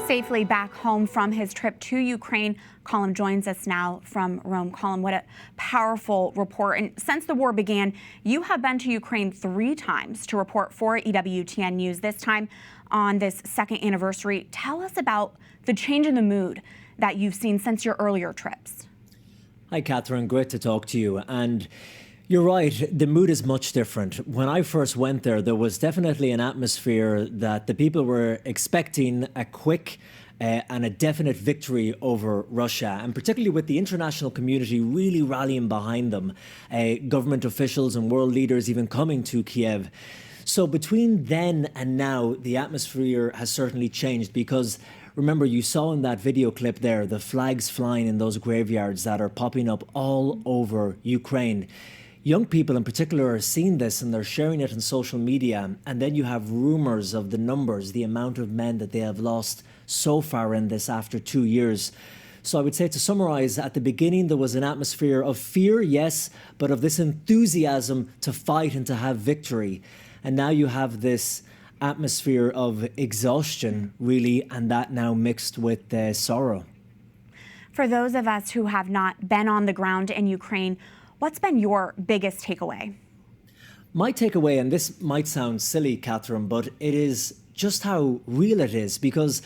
Safely back home from his trip to Ukraine, Colm joins us now from Rome. Colm, what a powerful report. And since the war began, you have been to Ukraine 3 times to report for EWTN News, this time on this second anniversary. Tell us about the change in the mood that you've seen since your earlier trips. Hi, Catherine. Great to talk to you. And you're right, the mood is much different. When I first went there was definitely an atmosphere that the people were expecting a quick and a definite victory over Russia, and particularly with the international community really rallying behind them, government officials and world leaders even coming to Kiev. So between then and now, the atmosphere has certainly changed because remember, you saw in that video clip there, the flags flying in those graveyards that are popping up all over Ukraine. Young people in particular are seeing this and they're sharing it on social media. And then you have rumors of the numbers, the amount of men that they have lost so far in this after 2 years. So I would say, to summarize, at the beginning, there was an atmosphere of fear, yes, but of this enthusiasm to fight and to have victory. And now you have this atmosphere of exhaustion, really, and that now mixed with sorrow. For those of us who have not been on the ground in Ukraine, what's been your biggest takeaway? My takeaway, and this might sound silly, Catherine, but it is just how real it is, because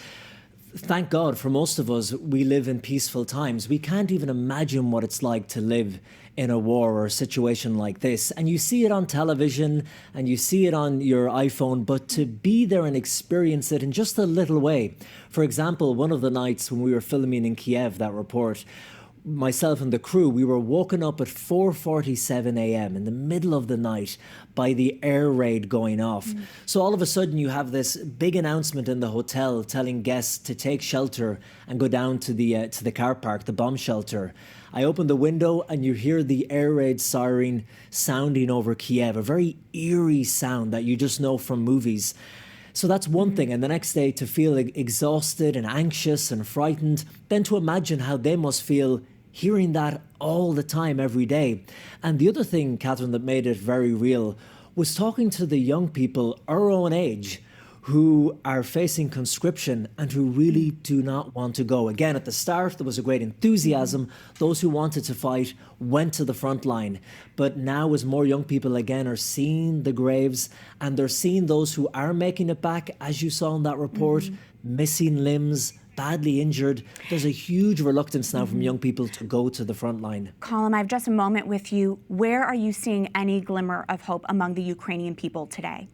thank God for most of us, we live in peaceful times. We can't even imagine what it's like to live in a war or a situation like this. And you see it on television and you see it on your iPhone, but to be there and experience it in just a little way. For example, one of the nights when we were filming in Kiev, that report, myself and the crew, we were woken up at 4:47 a.m. in the middle of the night by the air raid going off. So all of a sudden you have this big announcement in the hotel telling guests to take shelter and go down to the car park, the bomb shelter. I open the window and you hear the air raid siren sounding over Kiev, a very eerie sound that you just know from movies. So that's one thing. And the next day to feel exhausted and anxious and frightened, then to imagine how they must feel hearing that all the time, every day. And the other thing, Catherine, that made it very real was talking to the young people our own age who are facing conscription and who really do not want to go. Again, at the start, there was a great enthusiasm. Those who wanted to fight went to the front line. But now, as more young people again are seeing the graves and they're seeing those who are making it back, as you saw in that report, missing limbs, badly injured, there's a huge reluctance now from young people to go to the front line. Colm, I have just a moment with you. Where are you seeing any glimmer of hope among the Ukrainian people today?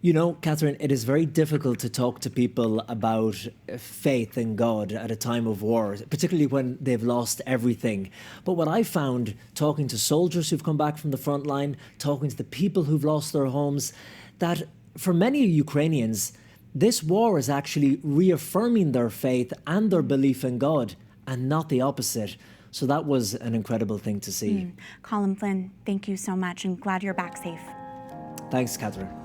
You know, Catherine, it is very difficult to talk to people about faith in God at a time of war, particularly when they've lost everything. But what I found, talking to soldiers who've come back from the front line, talking to the people who've lost their homes, that for many Ukrainians, this war is actually reaffirming their faith and their belief in God, and not the opposite. So that was an incredible thing to see. Colm Flynn, thank you so much, and glad you're back safe. Thanks, Catherine.